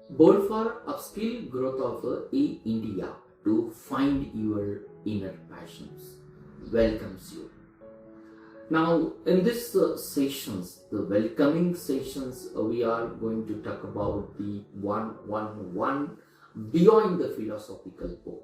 Bold for upskill growth of India to find your inner passions welcomes you. Now, in this sessions, the welcoming sessions, we are going to talk about the one beyond the philosophical book.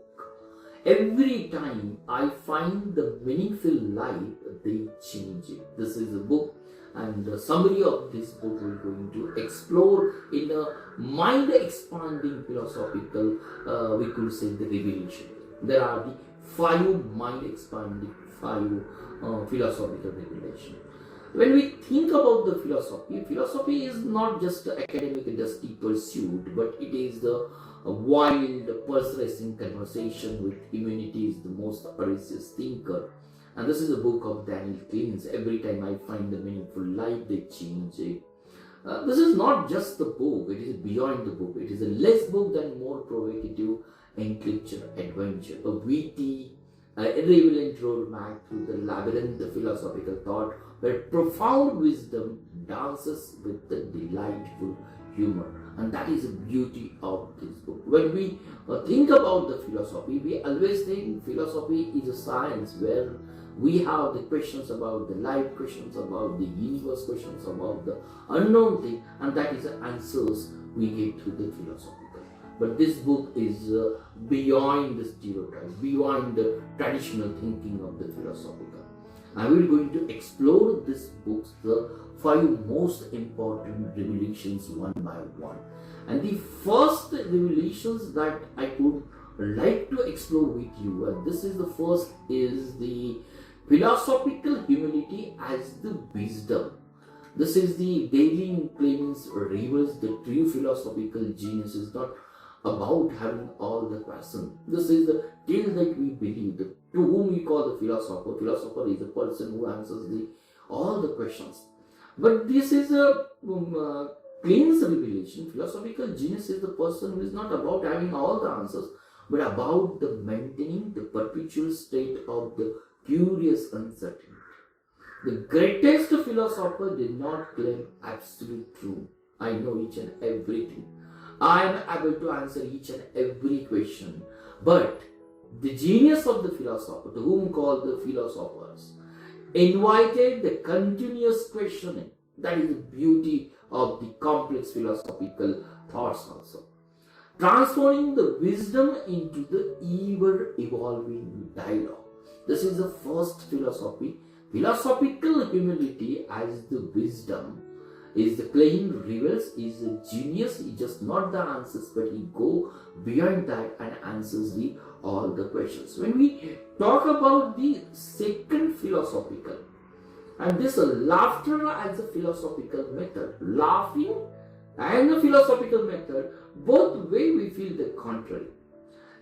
Every time I find the meaningful life, they change it. This is a book, and the summary of this book we're going to explore in a mind-expanding philosophical, we could say the revelation. There are the five mind-expanding, philosophical revelation. When we think about the philosophy is not just the academic dusty pursuit, but it is the wild, persuasive conversation with humanity is the most audacious thinker. And this is a book of Daniel Klein. Every time I find the meaningful life, they change it. This is not just the book, it is beyond the book. It is a less book than more provocative intellectual adventure. A witty, irrelevant roadmap through the labyrinth of philosophical thought where profound wisdom dances with the delightful humor. And that is the beauty of this book. When we think about the philosophy, we always think philosophy is a science where we have the questions about the life, questions about the universe, questions about the unknown thing, and that is the answers we get through the philosophical. But this book is beyond the stereotype, beyond the traditional thinking of the philosophical. I will going to explore this book's the five most important revelations one by one. And the first revelations that I would like to explore with you, and this is the first, is the philosophical humility as the wisdom. This is the daily claims reveals the true philosophical genius is not about having all the person. This is the tale that we believe, to whom we call the philosopher. Philosopher is a person who answers all the questions. But this is a Klein's revelation. Philosophical genius is the person who is not about having all the answers, but about the maintaining the perpetual state of the curious uncertainty. The greatest philosopher did not claim absolute truth. I know each and everything. I am able to answer each and every question. But the genius of the philosopher, to whom called the philosophers, invited the continuous questioning. That is the beauty of the complex philosophical thoughts also. Transforming the wisdom into the ever-evolving dialogue. This is the first philosophy. Philosophical humility as the wisdom is the Klein reveals is a genius. He just not the answers, but he go beyond that and answers all the questions. When we talk about the second philosophical, and this laughter as a philosophical method, laughing and a philosophical method, both way we feel the contrary.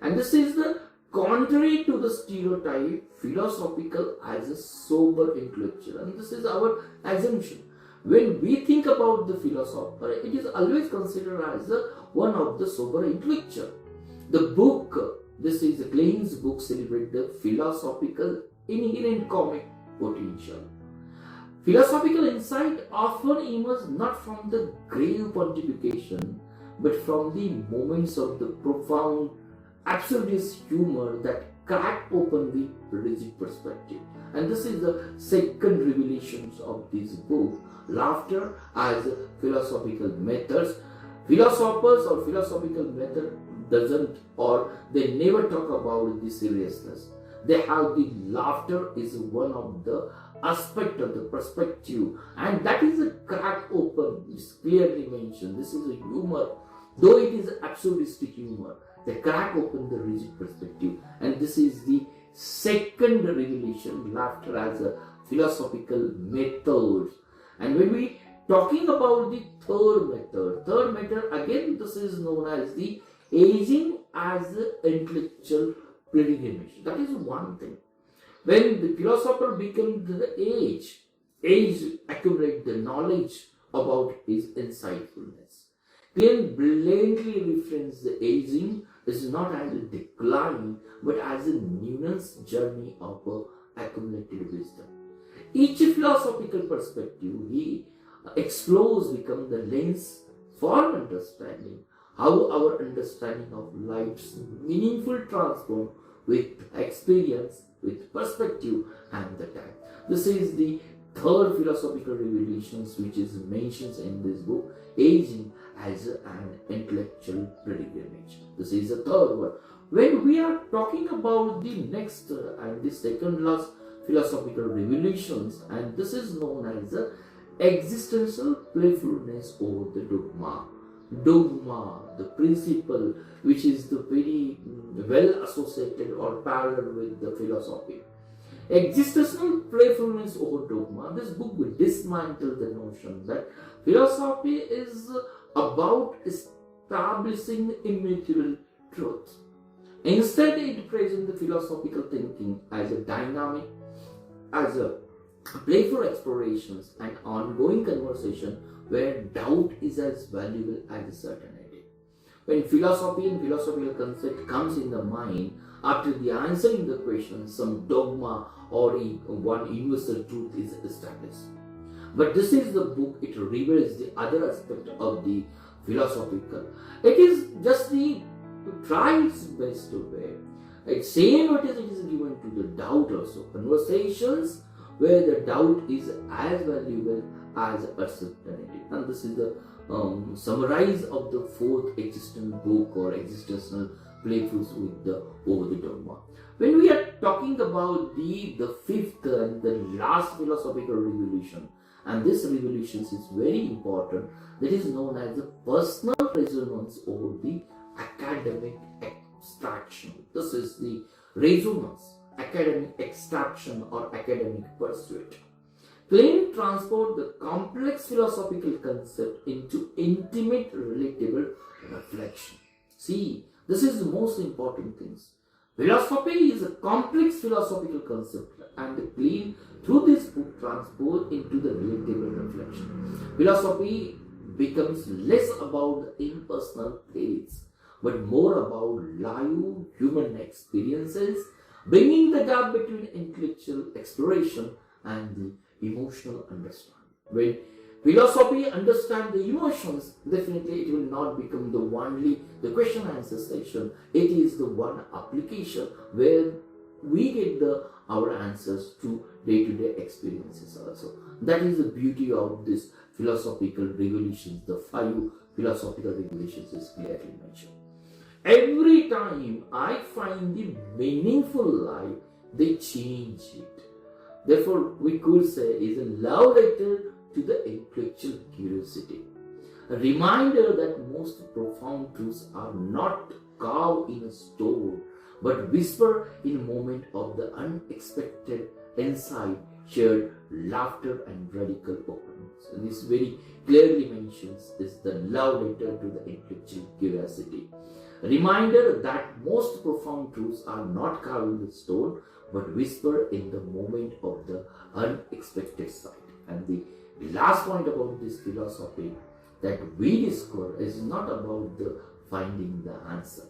And this is the contrary to the stereotype philosophical as a sober intellectual. And this is our assumption. When we think about the philosopher, it is always considered as one of the sober intellectual. The book, this is Klein's book, celebrate the philosophical inherent comic potential. Philosophical insight often emerges not from the grave pontification, but from the moments of the profound absurdist humor that crack open the rigid perspective. And this is the second revelation of this book, laughter as philosophical methods. Philosophers or philosophical method doesn't, or they never talk about the seriousness. They have the laughter is one of the aspect of the perspective, and that is a crack open. It's clearly mentioned. This is a humor, though it is absurdistic humor. They crack open the rigid perspective, and this is the second revelation, laughter as a philosophical method. And when we talking about the third method, again this is known as the aging as the intellectual pilgrimage. That is one thing. When the philosopher becomes the age accumulate the knowledge about his insightfulness. Klein blatantly refrains the aging is not as a decline, but as a nuance journey of accumulated wisdom. Each philosophical perspective he explores become the lens for understanding how our understanding of life's meaningful transform with experience, with perspective and the time. This is the third philosophical revelations which is mentioned in this book, aging as an intellectual pilgrimage. This is the third one. When we are talking about the next and the second last philosophical revelations, and this is known as the existential playfulness over the dogma. Dogma, the principle which is the very well associated or parallel with the philosophy. Existential playfulness over dogma. This book will dismantle the notion that philosophy is about establishing immutable truth. Instead, it presents the philosophical thinking as a dynamic, as a playful explorations and ongoing conversation where doubt is as valuable as certainty. When philosophy and philosophical concept comes in the mind after the answering the question, some dogma or one universal truth is established. But this is the book, it reveals the other aspect of the philosophical. It is just the try its best way. It's same what is it is given to the doubt also. Conversations where the doubt is as valuable as a certainty. And this is the summarize of the fourth existential book or existential playfulness with the over the dogma. When we are talking about the fifth and the last philosophical revolution, and this revolution is very important, that is known as the personal resonance over the academic abstraction. This is the resonance, academic extraction or academic pursuit. Klein transport the complex philosophical concept into intimate, relatable reflection. See, this is the most important things. Philosophy is a complex philosophical concept, and Klein, through this book, transport into the relatable reflection. Philosophy becomes less about the impersonal theories, but more about live human experiences, bringing the gap between intellectual exploration and the emotional understanding. When philosophy understands the emotions, definitely it will not become the only the question answer session. It is the one application where we get our answers to day-to-day experiences also. That is the beauty of this philosophical revolutions. The 5 philosophical revolutions is clearly mentioned. Every time I find the meaningful life, they change it. Therefore, we could say is a love letter to the intellectual curiosity. A reminder that most profound truths are not carved in a stone, but whisper in a moment of the unexpected insight, shared laughter and radical openness. And this very clearly mentions is the love letter to the intellectual curiosity. A reminder that most profound truths are not carved in the stone, but whisper in the moment of the unexpected sight. And the last point about this philosophy that we discover is not about the finding the answer.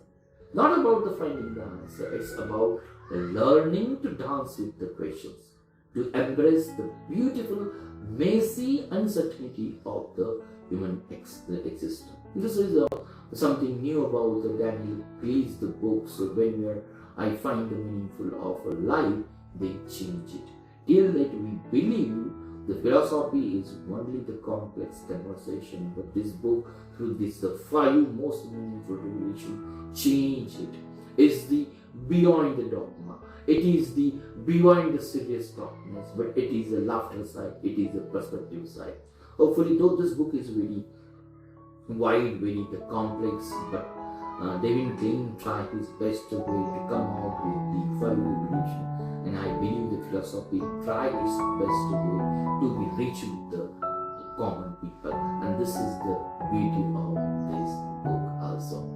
Not about the finding the answer. It's about learning to dance with the questions, to embrace the beautiful, messy uncertainty of the human existence. This is something new about the Daniel Cleese, the book. So when I find the meaningful of a life, they change it. Till that we believe the philosophy is only the complex conversation, but this book, through this the 5 most meaningful revelation, change it. It's the beyond the dogma. It is the beyond the serious darkness, but it is the laughter side. It is the perspective side. Hopefully, though this book is very wide, very complex, but David Klein tried his best way to come out with the 5 revelation, and I believe the philosophy tried its best way to be reached with the common people, and this is the beauty of this book also.